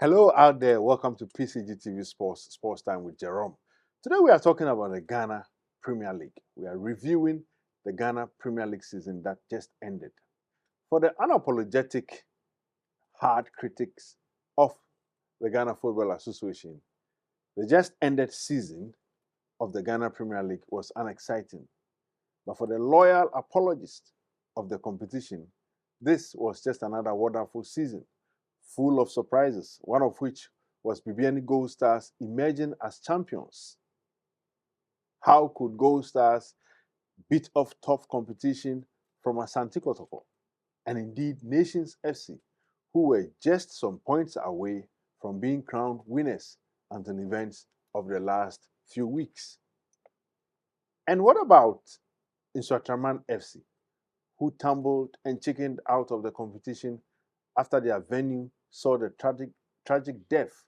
Hello out there. Welcome to Pcgtv Sports Time with Jerome. Today we are talking about the Ghana Premier League. We are reviewing the Ghana Premier League season that just ended. For the unapologetic hard critics of the Ghana Football Association, the just ended season of the Ghana Premier League was unexciting. But for the loyal apologists of the competition, this was just another wonderful season, full of surprises, one of which was BBN Gold Stars emerging as champions. How could Gold Stars beat off tough competition from Asante Kotoko and indeed Nations FC, who were just some points away from being crowned winners at the events of the last few weeks? And what about Insuatraman FC, who tumbled and chickened out of the competition after their venue saw the tragic death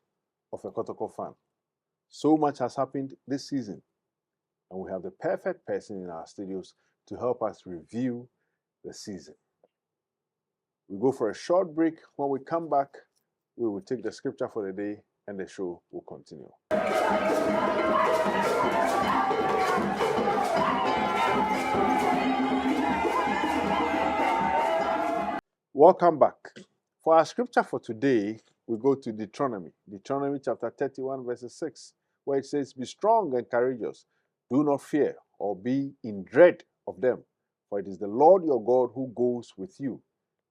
of a Kotoko fan? So much has happened this season, and we have the perfect person in our studios to help us review the season. We go for a short break. When we come back, we will take the scripture for the day and the show will continue. Welcome back. For our scripture for today, we go to Deuteronomy chapter 31, verses 6, where it says, "Be strong and courageous. Do not fear or be in dread of them, for it is the Lord your God who goes with you.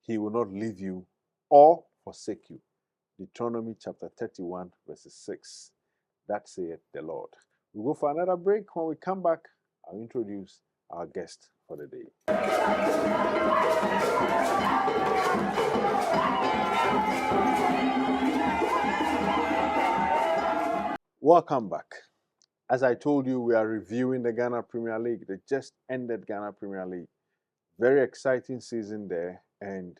He will not leave you or forsake you." Deuteronomy chapter 31, verses 6. That saith the Lord. We'll go for another break. When we come back, I'll introduce our guest for the day. Welcome back. As I told you, we are reviewing the Ghana Premier League, the just ended Ghana Premier League. Very exciting season there, and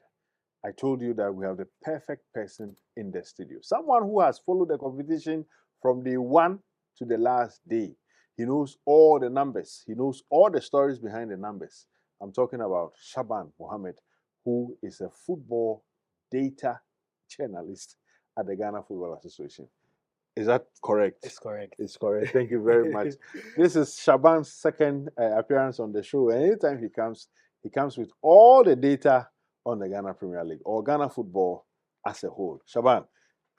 I told you that we have the perfect person in the studio. Someone who has followed the competition from day one to the last day. He knows all the numbers. He knows all the stories behind the numbers. I'm talking about Shaban Mohammed, who is a football data journalist at the Ghana Football Association. Is that correct? It's correct. It's correct. Thank you very much. This is Shaban's second appearance on the show. And anytime he comes with all the data on the Ghana Premier League or Ghana football as a whole. Shaban,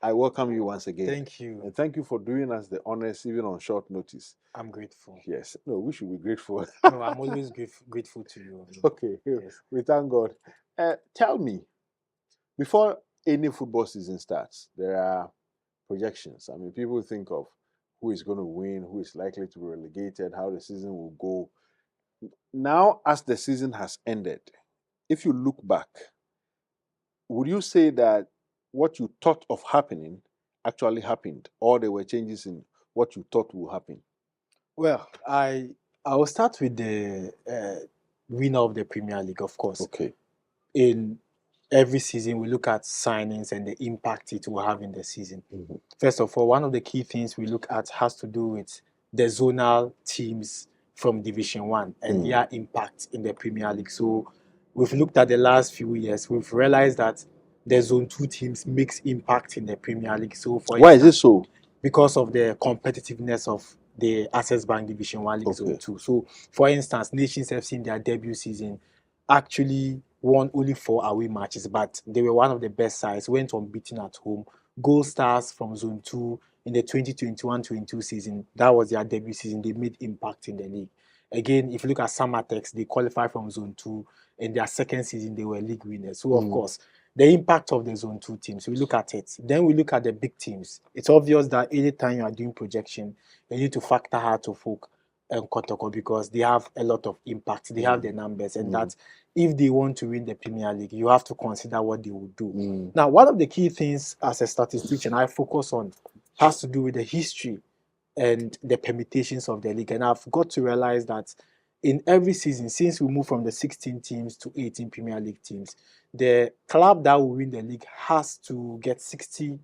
I welcome you once again. Thank you. And thank you for doing us the honors even on short notice. I'm grateful. Yes. No, we should be grateful. No, I'm always grateful to you. Okay. Yes. We thank God. Tell me, before any football season starts, there are projections. I mean, people think of who is going to win, who is likely to be relegated, how the season will go. Now, as the season has ended, if you look back, would you say that what you thought of happening actually happened, or there were changes in what you thought would happen? Well, I will start with the winner of the Premier League, of course. Okay. In every season, we look at signings and the impact it will have in the season. Mm-hmm. First of all, one of the key things we look at has to do with the zonal teams from Division 1 and their impact in the Premier League. So we've looked at the last few years. We've realized that the Zone 2 teams makes impact in the Premier League. So for Why is it so? Because of the competitiveness of the Access Bank Division 1 League Okay. Zone 2. So, for instance, Nations FC in their debut season actually won only 4 away matches, but they were one of the best sides, went unbeaten at home. Gold Stars from Zone 2 in the 2021-22 season, that was their debut season. They made impact in the league. Again, if you look at Samatex, they qualified from Zone 2. In their second season, they were league winners. So, of course, the impact of the Zone 2 teams, we look at it. Then we look at the big teams. It's obvious that anytime you are doing projection, you need to factor Heart of Oak and Kotoko because they have a lot of impact. They have the numbers, and that if they want to win the Premier League, you have to consider what they will do. Now, one of the key things as a statistician I focus on has to do with the history and the permutations of the league. And I've got to realize that in every season, since we moved from the 16 teams to 18 Premier League teams, the club that will win the league has to get 60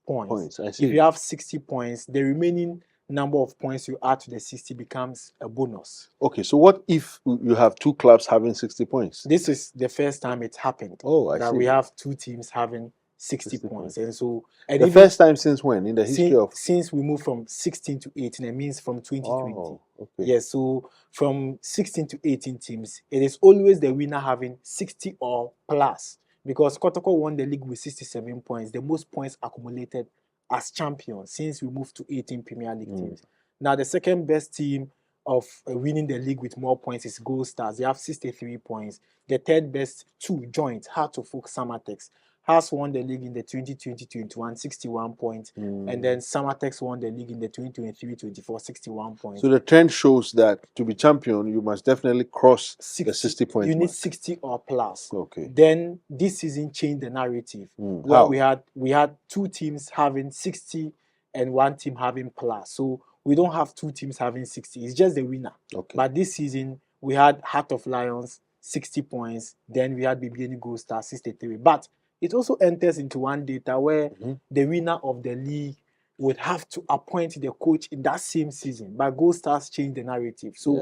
points. I see. If you have 60 points, the remaining number of points you add to the 60 becomes a bonus. Okay, so what if you have two clubs having 60 points? This is the first time it's happened. Oh, I see. We have two teams having 60 60 points. points. And so, and The even first time since when in the history of? since we moved from 16 to 18, it means from 2020. Oh, okay. Yes, so from 16 to 18 teams, it is always the winner having 60 or plus, because Kotoko won the league with 67 points, the most points accumulated as champion since we moved to 18 Premier League teams. Now, the second best team of winning the league with more points is Gold Stars. They have 63 points. The third best, two joint, Heart of Oak Samatex, has won the league in the 2020-21, 61 points. And then Samatex won the league in the 2023-24, 61 points. So the trend shows that to be champion, you must definitely cross the 60 points. You need mark. 60 or plus. Okay. Then this season changed the narrative. How? we had two teams having 60 and one team having plus. So we don't have two teams having 60. It's just the winner. Okay. But this season we had Heart of Lions 60 points. Then we had BBN Gold Star 63. But it also enters into one data where the winner of the league would have to appoint the coach in that same season. But Gold Stars changed the narrative. So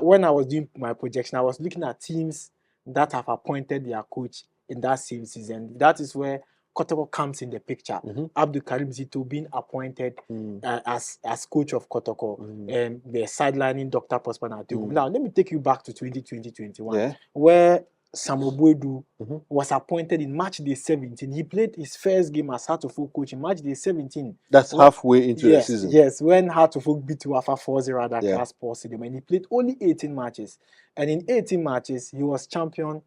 when I was doing my projection, I was looking at teams that have appointed their coach in that same season. That is where Kotoko comes in the picture. Abdul Karim Zito being appointed as coach of Kotoko, and they're sidelining Dr. Prosper Nategu. Now, let me take you back to 2020-21, where Samobuedu was appointed in match day 17. He played his first game as Heart of Oak coach in match day 17. That's halfway into the season. Yes, when Heart of Oak beat Wafa 4-0 at Accra Sports Stadium, and he played only 18 matches. And in 18 matches, he was champion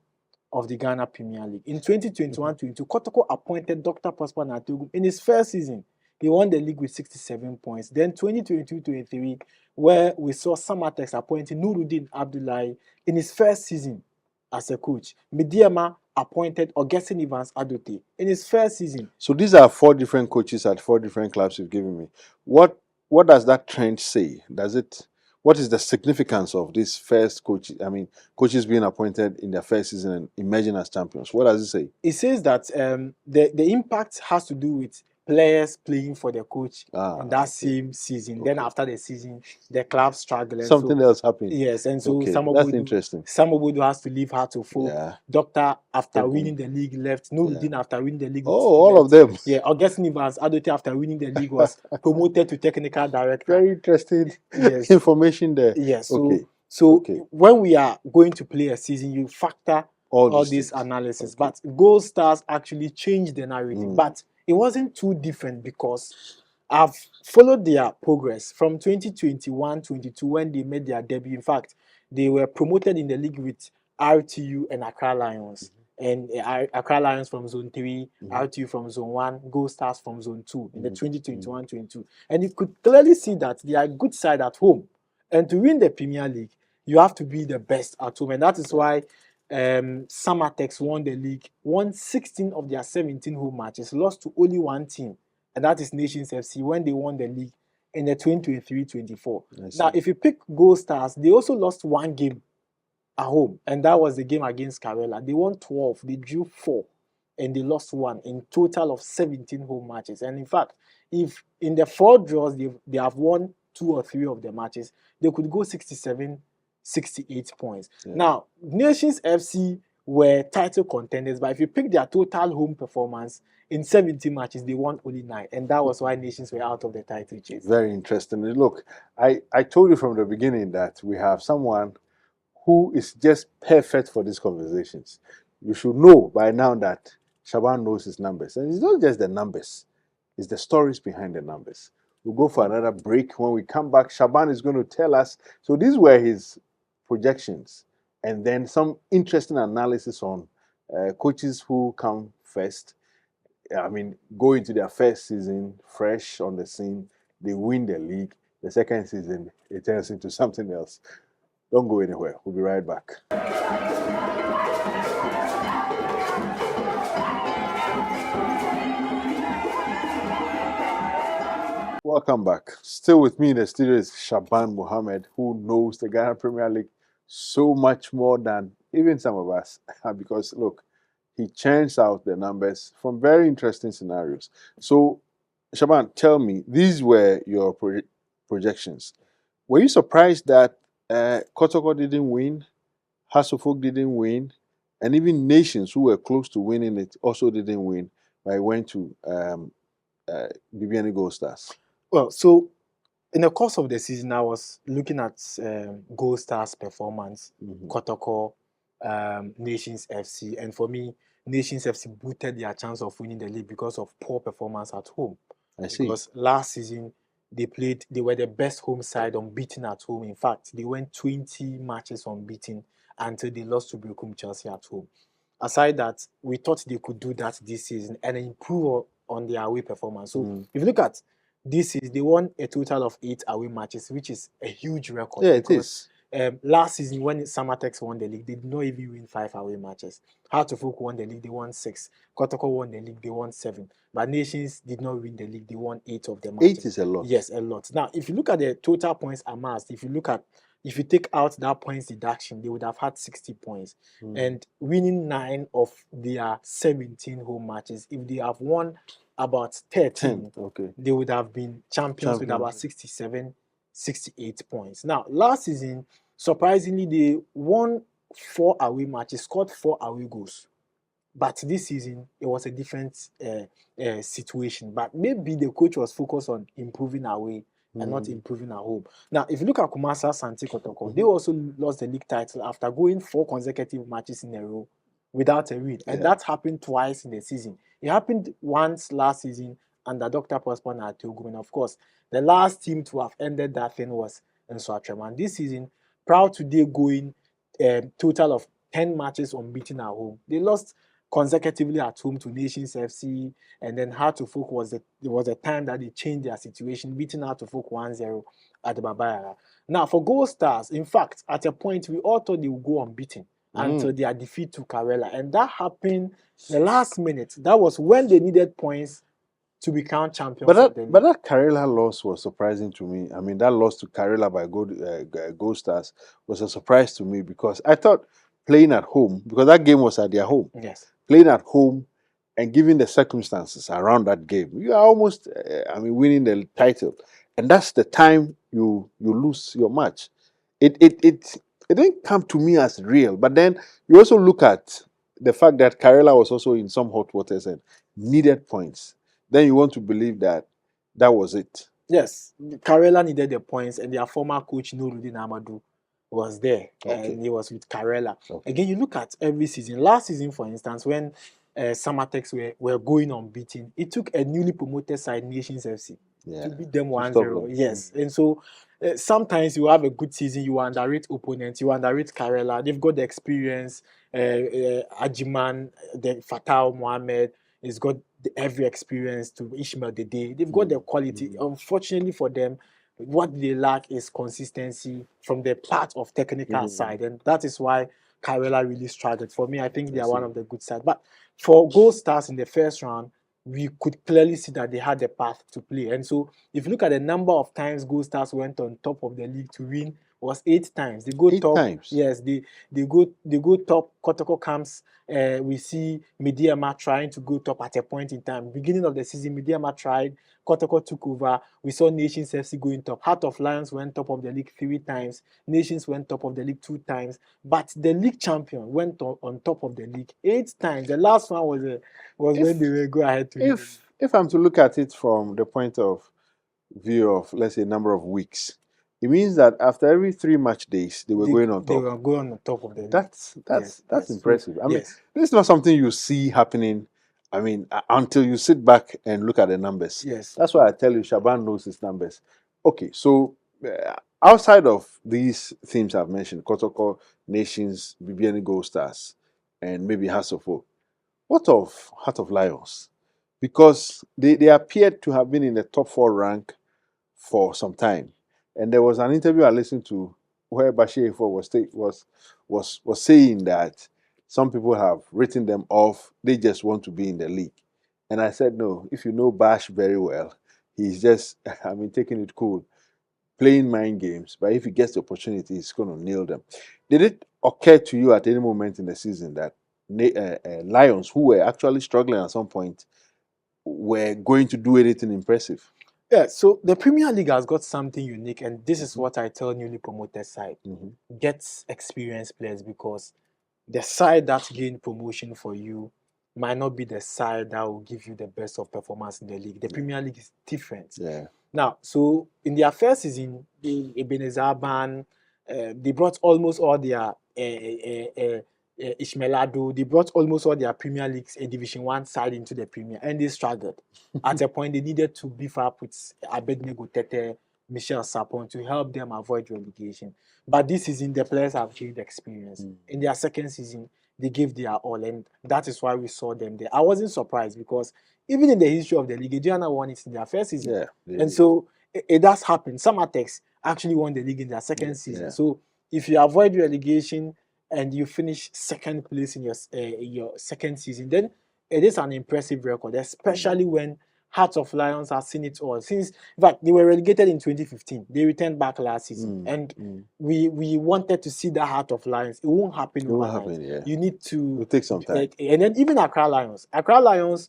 of the Ghana Premier League. In 2021-22, Kotoko appointed Dr. Prosper Nategu in his first season. He won the league with 67 points. Then 2022-23, where we saw Samatex appointing Nuruddin Abdullahi in his first season as a coach. Midiama appointed Augustine Evans Adote in his first season. So these are 4 different coaches at 4 different clubs you've given me. What does that trend say? What is the significance of this first coach? I mean, coaches being appointed in their first season and emerging as champions. What does it say? It says that the impact has to do with players playing for the coach in that same season. Then after the season, the club struggling. Something else happened. Yes, and so that's interesting. Samobudu has to leave Heart of Oak. Doctor, after winning the league, left. Nuruddin, after winning the league. All of them. Yeah, Augustine Evans Adote, after winning the league, was promoted to technical director. Very interesting information there. Yes, so when we are going to play a season, you factor all this analysis. But Gold Stars actually changed the narrative. But it wasn't too different, because I've followed their progress from 2021-22 when they made their debut. In fact, they were promoted in the league with RTU and Accra Lions. And Accra Lions from Zone 3, RTU from Zone 1, Gold Stars from Zone 2 in the 2021-22. And you could clearly see that they are a good side at home. And to win the Premier League, you have to be the best at home. And that is why Samatex won the league, won 16 of their 17 home matches, lost to only one team, and that is Nations FC, when they won the league in the 2023-24. Now, if you pick Gold Stars, they also lost one game at home, and that was the game against Karela. They won 12, they drew 4, and they lost 1 in total of 17 home matches. And in fact, if in the 4 draws they have won 2 or 3 of the matches, they could go 68 points. Now, Nations FC were title contenders, but if you pick their total home performance in 17 matches, they won only 9, and that was why Nations were out of the title chase. Very interesting. Look, I told you from the beginning that we have someone who is just perfect for these conversations. You should know by now that Shaban knows his numbers, and it's not just the numbers, it's the stories behind the numbers. We'll go for another break. When we come back, Shaban is going to tell us. So these were his projections, and then some interesting analysis on coaches who come first. I mean, go into their first season fresh on the scene, they win the league. The second season, it turns into something else. Don't go anywhere. We'll be right back. Welcome back. Still with me in the studio is Shaban Mohammed, who knows the Ghana Premier League so much more than even some of us. Because look, he churns out the numbers from very interesting scenarios. So, Shaban, tell me, these were your projections. Were you surprised that Kotoko didn't win, Hearts of Oak didn't win, and even Nations, who were close to winning it, also didn't win? I went to BBN Gold Stars. Well, so in the course of the season, I was looking at Gold Stars' performance, Kotoko, Nations FC, and for me, Nations FC booted their chance of winning the league because of poor performance at home. I see. Because last season they were the best home side unbeaten at home. In fact, they went 20 matches unbeaten until they lost to Brooklyn Chelsea at home. Aside that, we thought they could do that this season and improve on their away performance. So if you look at this season, they won a total of 8 away matches, which is a huge record. Yeah, because last season, when Samatex won the league, they did not even win 5 away matches. Hartlepool won the league, they won 6. Kotoko won the league, they won 7. But Nations did not win the league, they won 8 of the matches. 8 is a lot. Yes, a lot. Now, if you look at the total points amassed, if you take out that points deduction, they would have had 60 points. And winning 9 of their 17 home matches, if they have won about 13, they would have been champions with about 67, 68 points. Now, last season, surprisingly, they won 4 away matches, scored 4 away goals. But this season, it was a different situation. But maybe the coach was focused on improving away and not improving at home. Now, if you look at Kumasa Santi Kotoko, they also lost the league title after going 4 consecutive matches in a row without a win. And that happened twice in the season. It happened once last season under Dr. Prosper at Togo. And of course, the last team to have ended that thing was Nswatrem. And this season, proud today going total of 10 matches unbeaten at home. They lost consecutively at home to Nations FC, and then Hartlepool was a time that they changed their situation, beating Hartlepool 1-0 at the Babaya. Now, for Gold Stars, in fact, at a point, we all thought they would go unbeaten until their defeat to Karela. And that happened the last minute. That was when they needed points to become champions. But that Karela loss was surprising to me. I mean, that loss to Karela by Gold Stars was a surprise to me because I thought playing at home, because that game was at their home. Yes. Playing at home and given the circumstances around that game, you are almost, winning the title. And that's the time you lose your match. It didn't come to me as real. But then you also look at the fact that Karela was also in some hot waters and needed points. Then you want to believe that was it. Yes, Karela needed the points, and their former coach Nuruddin Amadou was there, and he was with Karela. Again, you look at every season. Last season, for instance, when Samatex were going unbeaten, it took a newly promoted side, Nations FC, to beat them 1-0. Yes, and so sometimes you have a good season, you underrate opponents, you underrate Karela. They've got the experience. Ajiman, the Fatal Mohamed, has got every experience to Ishmael Dede. They've got the quality. Unfortunately for them, what they lack is consistency from the part of technical side, and that is why Karela really struggled. For me, I think they are one of the good sides. But for Gold Stars in the first round, we could clearly see that they had the path to play. And so, if you look at the number of times Gold Stars went on top of the league to win, was 8 times. They go 8 top. times. Yes, they go top. Kotoko comes. We see Mediama trying to go top at a point in time. Beginning of the season, Mediama tried. Kotoko took over. We saw Nations FC going top. Heart of Lions went top of the league 3 times. Nations went top of the league 2 times. But the league champion went on top of the league 8 times. The last one was when they will go ahead to. If I'm to look at it from the point of view of, let's say, number of weeks, it means that after every 3 match days, they were going on top. They were going on top of the league. That's impressive. I mean, this is not something you see happening. I mean, until you sit back and look at the numbers. Yes. That's why I tell you, Shaban knows his numbers. Okay, so outside of these themes I've mentioned, Kotoko, Nations, BBN Gold Stars, and maybe Hasofo, what of Heart of Lions? Because they appeared to have been in the top 4 rank for some time. And there was an interview I listened to where Bashir was saying that some people have written them off. They just want to be in the league. And I said, no, if you know Bash very well, he's just, taking it cool, playing mind games. But if he gets the opportunity, he's going to nail them. Did it occur to you at any moment in the season that Lions, who were actually struggling at some point, were going to do anything impressive? Yeah, so the Premier League has got something unique, and this is what I tell newly promoted side. Get experienced players, because the side that gained promotion for you might not be the side that will give you the best of performance in the league. The Premier League is different. Yeah. Now, so in their first season, Ebenezer Ban, they brought almost all their Ishmaelado, they brought almost all their Premier Leagues, a Division 1 side into the Premier, and they struggled. At a point, they needed to beef up with Abednego Tete, Michel Sapon to help them avoid relegation. But this season, the players have gained experience. In their second season, they gave their all, and that is why we saw them there. I wasn't surprised because even in the history of the league, Adriana won it in their first season. Yeah, and so it does happen. Some Samatex actually won the league in their second season. Yeah. So if you avoid relegation and you finish second place in your second season, then it is an impressive record, especially when Hearts of Lions have seen it all. Since, in fact, they were relegated in 2015. They returned back last season. And we wanted to see that Heart of Lions. It won't happen overnight. Yeah. You need to... It'll take some time. And then even Accra Lions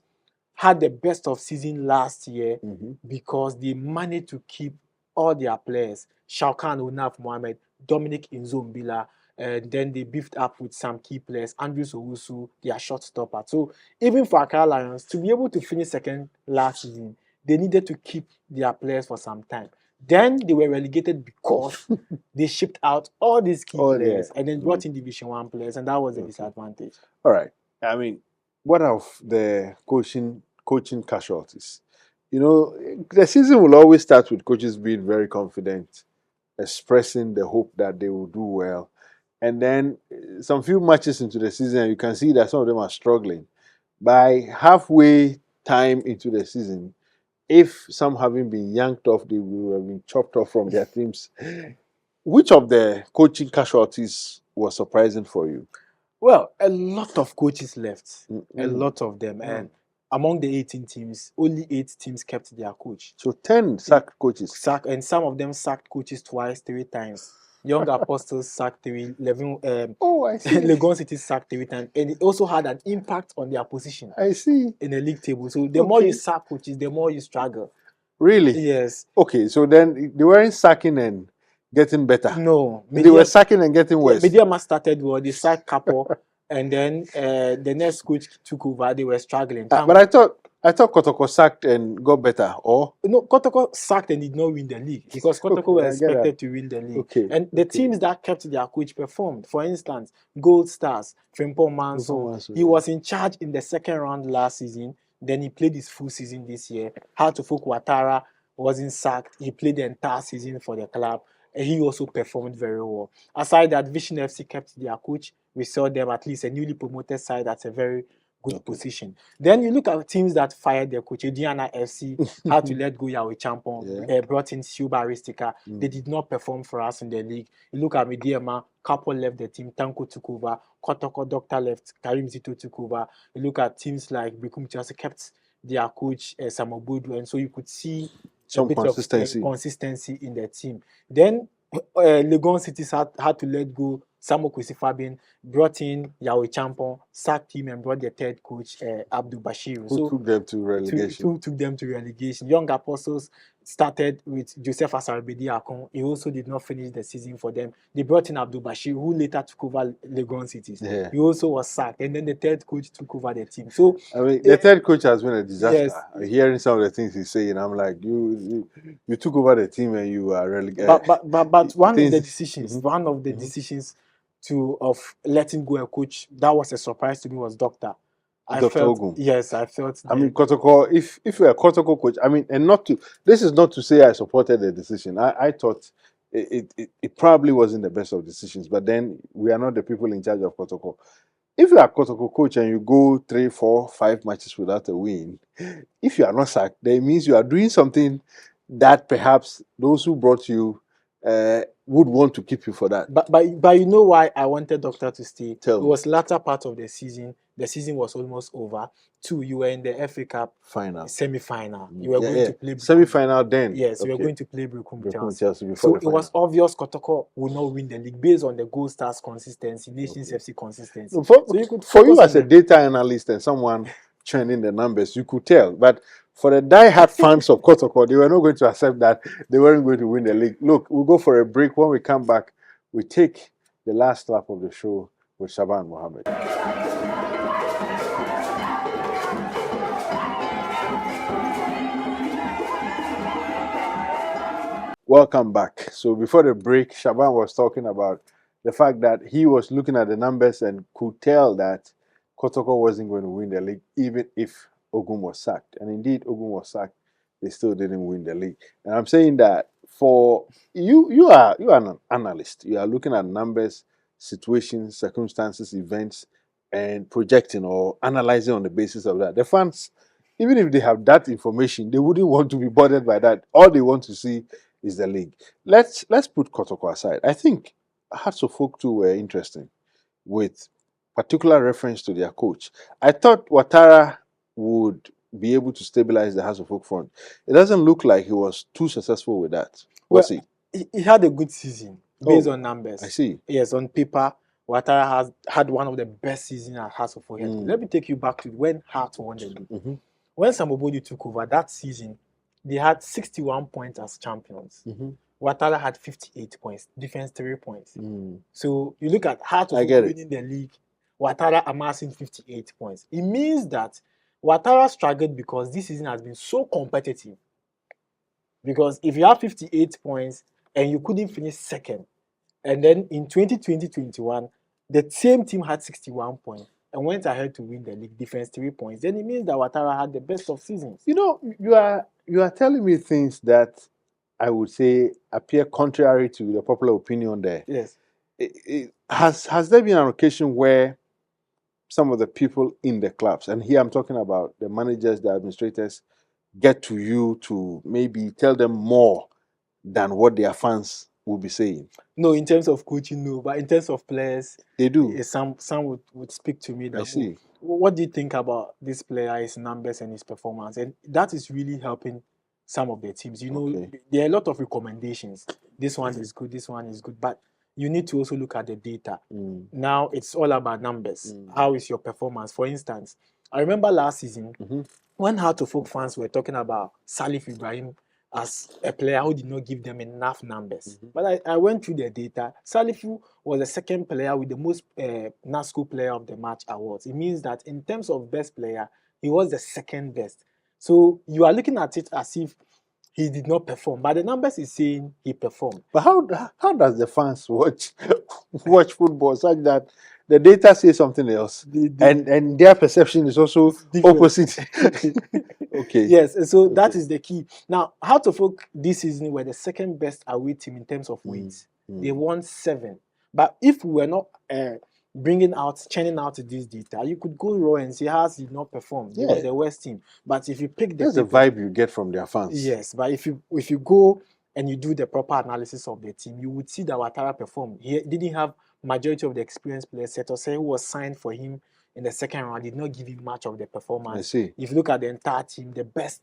had the best of season last year because they managed to keep all their players. Shaukan Onaf Mohamed, Dominic Inzombila, and then they beefed up with some key players, Andrew Owusu, their shot stopper. So even for Accra Lions, to be able to finish second last season, they needed to keep their players for some time. Then they were relegated because they shipped out all these key players and then brought in Division 1 players, and that was a disadvantage. All right. I mean, what of the coaching casualties? You know, the season will always start with coaches being very confident, expressing the hope that they will do well. And then some few matches into the season, you can see that some of them are struggling. By halfway time into the season, if some haven't been yanked off, they will have been chopped off from their teams. Which of the coaching casualties was surprising for you? Well, a lot of coaches left. A lot of them. And among the 18 teams, only 8 teams kept their coach. So 10 sacked coaches. And some of them sacked coaches twice, 3 times. Young Apostles sacked 3, 11. I see. Legon City sacked 3 times. And it also had an impact on their position. I see. In the league table. So the more you sack coaches, the more you struggle. Really? Yes. Okay, so then they weren't sacking and getting better. No. They were sacking and getting worse. Mediama started well. They sacked Capo. And then the next coach took over. They were struggling. But I thought Kotoko sacked and got better, or? No, Kotoko sacked and did not win the league because Kotoko were expected to win the league. And the teams that kept their coach performed. For instance, Gold Stars, Frimpong Manson, he was in charge in the second round last season. Then he played his full season this year. Hartofuk Watara wasn't sacked. He played the entire season for the club. And he also performed very well. Aside that, Vision FC kept their coach. We saw them at least a newly promoted side that's a very good position. Then you look at teams that fired their coach. Diana FC had to let go Yahweh Champon, brought in Silva Aristika. They did not perform for us in the league. You look at Mediama, Capo left the team, Tanko took over, Kotoko Doctor left, Karim Zito took over. You look at teams like Brikum Chelsea kept their coach, Samobudu, and so you could see some a bit consistency. of consistency in the team. Then Legon City had to let go Samo Kwesi Fabian, brought in Yahweh Champon, sacked him and brought the third coach, Abdul Bashir. Who took them to relegation? Who took them to relegation. Young Apostles started with Joseph Asarbedi Akon. He also did not finish the season for them. They brought in Abdul Bashir, who later took over Legon Cities. Yeah. He also was sacked. And then the third coach took over the team. So I mean, the third coach has been a disaster. Yes. Hearing some of the things he's saying, I'm like, you took over the team and you are relegated. But one of the decisions, of letting go a coach that was a surprise to me was Doctor. I felt Ogun. Yes, I felt. I mean, Kotoko. If you're a Kotoko coach, I mean, and this is not to say I supported the decision. I thought it probably wasn't the best of decisions, but then we are not the people in charge of Kotoko. If you are a Kotoko coach and you go 3, 4, 5 matches without a win, if you are not sacked, that means you are doing something that perhaps those who brought you would want to keep you for that. But you know why I wanted Doctor to stay? Tell me. It was latter part of the season. The season was almost over. 2, you were in the FA Cup semi-final. You were going to play semi-final then. Yes, you were going to play Brikum Chelsea. So it was obvious Kotoko would not win the league based on the Gold Stars consistency, Nations FC consistency. No, for you as a data analyst and someone trending the numbers, you could tell. But for the die-hard fans of Kotoko, they were not going to accept that they weren't going to win the league. Look, we'll go for a break. When we come back, we take the last lap of the show with Shaban Mohammed. Welcome back. So before the break, Shaban was talking about the fact that he was looking at the numbers and could tell that Kotoko wasn't going to win the league, even if Ogun was sacked. And indeed, Ogun was sacked. They still didn't win the league. And I'm saying that for you, you are an analyst. You are looking at numbers, situations, circumstances, events, and projecting or analyzing on the basis of that. The fans, even if they have that information, they wouldn't want to be bothered by that. All they want to see is the league. Let's put Kotoko aside. I think Hearts of Oak too were interesting with particular reference to their coach. I thought Ouattara would be able to stabilize the Hearts of Oak front. It doesn't look like he was too successful with that. Well, Was he? he had a good season based Oh, on numbers. I see. Yes, on paper, Ouattara has had one of the best seasons at Hearts of Oak. Let me take you back to when Hearts won the league. Mm-hmm. When Samobodi took over that season, they had 61 points as champions. Mm-hmm. Ouattara had 58 points, defense 3 points. Mm. So you look at Hearts of Oak winning the league, Ouattara amassing 58 points. It means that Ouattara struggled because this season has been so competitive. Because if you have 58 points and you couldn't finish second, and then in 2020-21, the same team had 61 points and went ahead to win the league, defense 3 points, then it means that Ouattara had the best of seasons. You know, you are telling me things that I would say appear contrary to the popular opinion there. Yes. Has there been an occasion where some of the people in the clubs, and here I'm talking about the managers, the administrators, get to you to maybe tell them more than what their fans will be saying? No, in terms of coaching, no, but in terms of players, they do. Some would speak to me that, I see. What do you think about this player, his numbers and his performance? And that is really helping some of the teams. You know, Okay. there are a lot of recommendations. This one is good, this one is good, but you need to also look at the data. Now it's all about numbers. How is your performance? For instance, I remember last season when Heart of Oak fans were talking about Salif Ibrahim as a player who did not give them enough numbers. But I went through the data. Salifu was the second player with the most NASCO Player of the Match awards. It means that in terms of best player, he was the second best. So you are looking at it as if he did not perform, but the numbers is saying he performed. But how does the fans watch football such that the data says something else, and their perception is also opposite? Okay. Yes, so that is the key. Now, Heart of Oak this season were the second best away team in terms of wins. They won 7. But if we were not churning out this data, you could go raw and say Hearts did not perform. They were the worst team. But if you pick that's the vibe you get from their fans. Yes, but if you go and you do the proper analysis of the team, you would see that Ouattara performed. He didn't have majority of the experienced players. Setose, who was signed for him in the second round, did not give him much of the performance. I see. If you look at the entire team, the best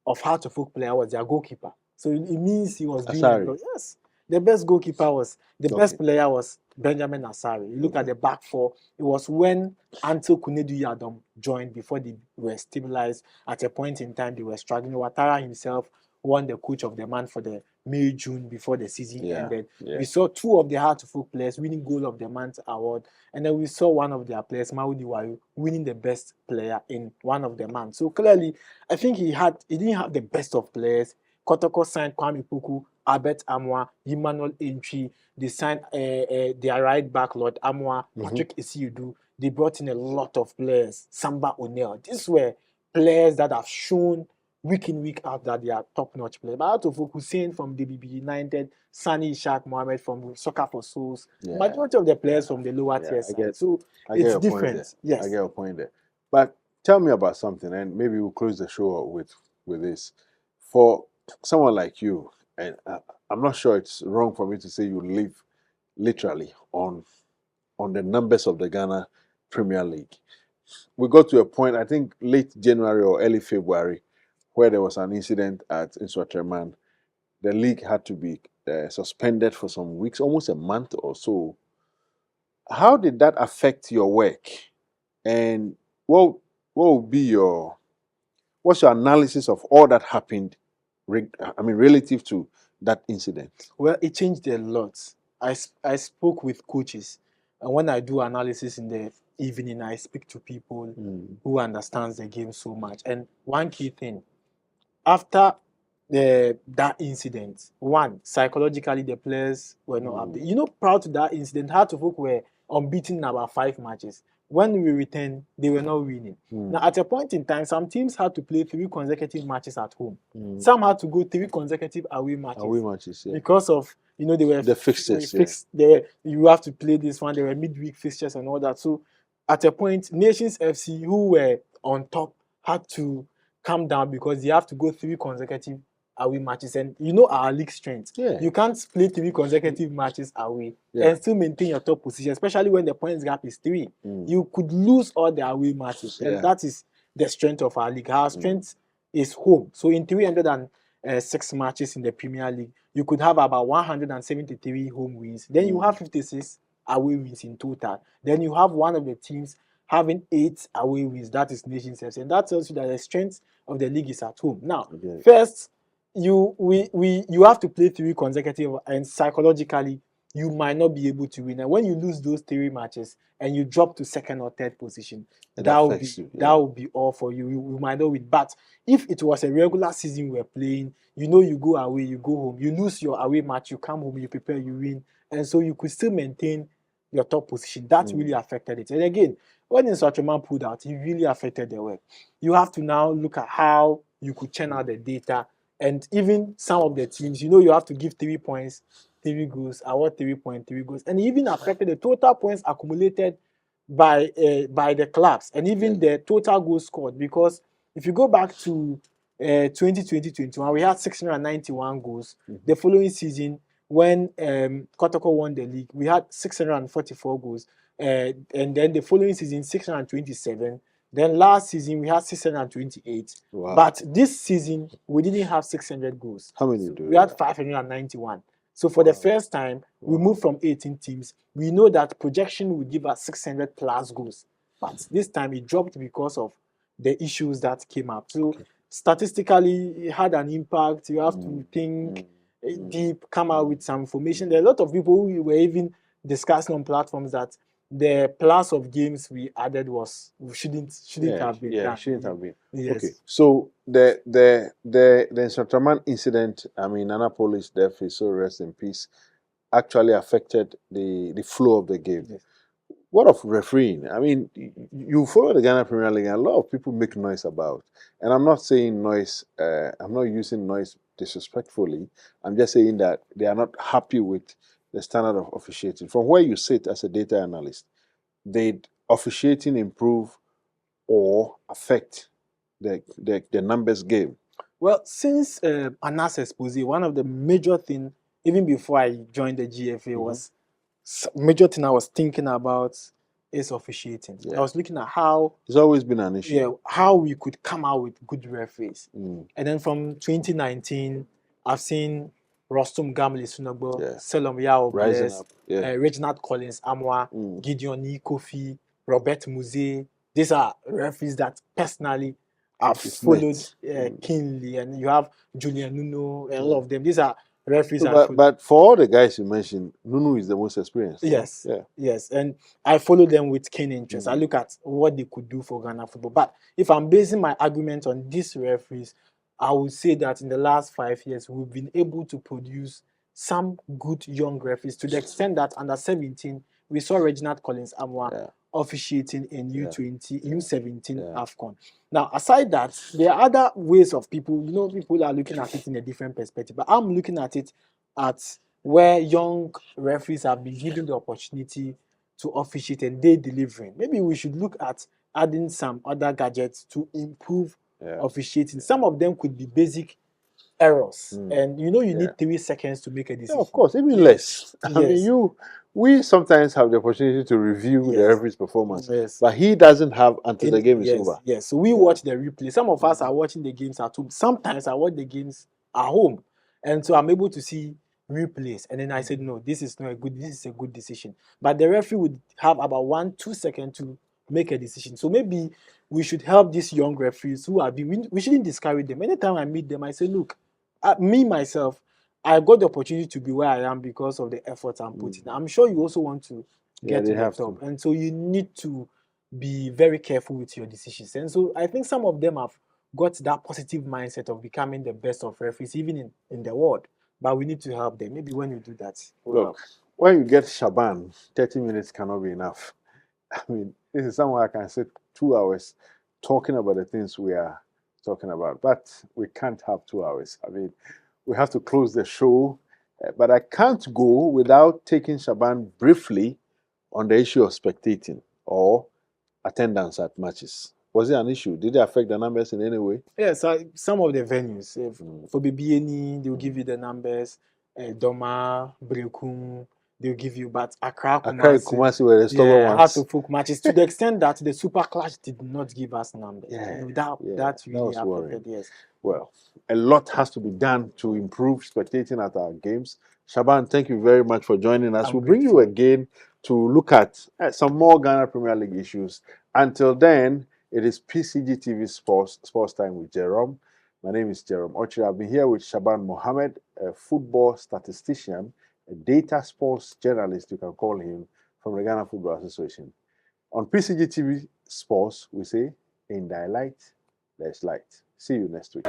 of Heart of Oak player was their goalkeeper. So it means he was doing yes. The best goalkeeper was best player was Benjamin Asari. You look at the back four, it was when Anto Kunedu Yadom joined before they were stabilized. At a point in time, they were struggling. Ouattara himself won the coach of the month for the May-June before the season ended. We saw 2 of the Heart of Oak players winning Goal of the Month award, and then we saw one of their players, Maudi Wayu, winning the best player in one of the months. So clearly, I think he didn't have the best of players. Kotoko signed Kwame Puku, Albert Amwa, Emmanuel Entry. They signed their right back, Lord Amwa, Patrick Isiudu. They brought in a lot of players. Samba O'Neill. These were players that have shown week in, week out that they are top-notch players. But out of Hussein from DBB United, Sani Ishaq Mohammed from Soccer for Souls, majority of the players from the lower tier side. So it's different. Yes. I get a point there. But tell me about something, and maybe we'll close the show with this. For someone like you, and I'm not sure it's wrong for me to say you live literally on the numbers of the Ghana Premier League. We got to a point, I think late January or early February, where there was an incident at Inswaterman. The league had to be suspended for some weeks, almost a month or so. How did that affect your work? And what's your analysis of all that happened? Relative to that incident. Well, it changed a lot. I spoke with coaches, and when I do analysis in the evening, I speak to people who understands the game so much. And one key thing, after that incident. One, psychologically, the players were not up there. You know, prior to that incident, Hearts-of-Oak were unbeaten in about 5 matches. When we returned, they were not winning. Now, at a point in time, some teams had to play 3 consecutive matches at home. Some had to go 3 consecutive away matches. Because of, you know, they were the fixtures. You have to play this one. There were midweek fixtures and all that. So, at a point, Nations FC, who were on top, had to come down because they have to go 3 consecutive away matches. And you know our league strength. You can't play 3 consecutive matches away and still maintain your top position, especially when the points gap is 3. You could lose all the away matches, and that is the strength of our league. Our strength is home. So in 306 matches in the Premier League, you could have about 173 home wins. Then you have 56 away wins in total. Then you have one of the teams having 8 away wins. That is Nations FC, and that tells you that the strength of the league is at home. Now, first, you have to play 3 consecutive, and psychologically you might not be able to win. And when you lose those 3 matches and you drop to second or third position, that will be all for you. You might not win. But if it was a regular season we're playing, you know, you go away, you go home, you lose your away match, you come home, you prepare, you win, and so you could still maintain your top position. That really affected it. And again, when Instructorman pulled out, it really affected the work. You have to now look at how you could churn out the data. And even some of the teams, you know, you have to give 3 points, 3 goals, award 3 points, 3 goals. And it even affected the total points accumulated by the clubs, and even the total goals scored. Because if you go back to 2020-21, we had 691 goals. The following season, when Kotoko won the league, we had 644 goals. And then the following season, 627. Then last season, we had 628. Wow. But this season, we didn't have 600 goals. How many do we had 591. So for the first time, we moved from 18 teams. We know that projection would give us 600 plus goals. But this time it dropped because of the issues that came up. So statistically, it had an impact. You have to think deep, come out with some information. There are a lot of people who were even discussing on platforms that the plus of games we added shouldn't have been done. Shouldn't have been. Yes. Okay. So the Instructorman incident, I mean, Annapolis death, is so rest in peace, actually affected the flow of the game. Yes. What of refereeing? I mean, you follow the Ghana Premier League, and a lot of people make noise about. And I'm not saying noise, I'm not using noise disrespectfully. I'm just saying that they are not happy with the standard of officiating. From where you sit as a data analyst, did officiating improve or affect the numbers game? Well, since Anas expose, one of the major things, even before I joined the GFA, was major thing I was thinking about is officiating. I was looking at how it's always been an issue. Yeah, how we could come out with good referees. And then from 2019, I've seen Rostum Gamli Sunogbo, Selom Yao Bless, Reginald Collins Amwa, Gideon Kofi, Robert Muze. These are referees that personally I've followed keenly. And you have Julian Nuno, and all of them. These are referees. So, but for all the guys you mentioned, Nuno is the most experienced. Yes. Yes. And I follow them with keen interest. I look at what they could do for Ghana football. But if I'm basing my argument on these referees, I would say that in the last 5 years, we've been able to produce some good young referees, to the extent that under 17, we saw Reginald Collins Amwa officiating in U20, U17 AFCON. Now, aside that, there are other ways of people, people are looking at it in a different perspective, but I'm looking at it at where young referees have been given the opportunity to officiate and they delivering. Maybe we should look at adding some other gadgets to improve officiating. Some of them could be basic errors, and you need 3 seconds to make a decision. Yeah, of course, even less. I mean, we sometimes have the opportunity to review the referee's performance, but he doesn't have until the game is over. Yes, so we watch the replay. Some of us are watching the games at home. Sometimes I watch the games at home, and so I'm able to see replays. And then I said, no, this is a good decision. But the referee would have about 1-2 seconds to make a decision. So maybe we should help these young referees who have been. We shouldn't discourage them. Anytime I meet them, I say, look, me myself, I got the opportunity to be where I am because of the efforts I'm putting. I'm sure you also want to get to the top, and so you need to be very careful with your decisions. And so I think some of them have got that positive mindset of becoming the best of referees, even in the world. But we need to help them. Maybe when you do that, we'll help. Look, when you get Shaban, 30 minutes cannot be enough. I mean, this is somewhere I can sit 2 hours talking about the things we are talking about, but we can't have 2 hours. I mean, we have to close the show, but I can't go without taking Shaban briefly on the issue of spectating or attendance at matches. Was it an issue? Did it affect the numbers in any way? Yes, some of the venues, for BBNE, they'll give Mm. you the numbers. Doma, Brekum, they'll give you, but Accra, Accra, Kumasi, Kumasi were the stubborn yeah, heart ones. to folk matches to the extent that the Super Clash did not give us numbers. Yeah, That yeah, that that really was worrying. affected. Yes. Well, a lot has to be done to improve spectating at our games. Shaban, thank you very much for joining us. I'm We'll bring you grateful. again to look at some more Ghana Premier League issues. Until then, it is PCGTV Sports Time with Jerome. My name is Jerome Ochi. I've been here with Shaban Mohammed, a football statistician, a data sports journalist, you can call him, from the Ghana Football Association. On PCGTV Sports, we say, in thy light, there's light. See you next week.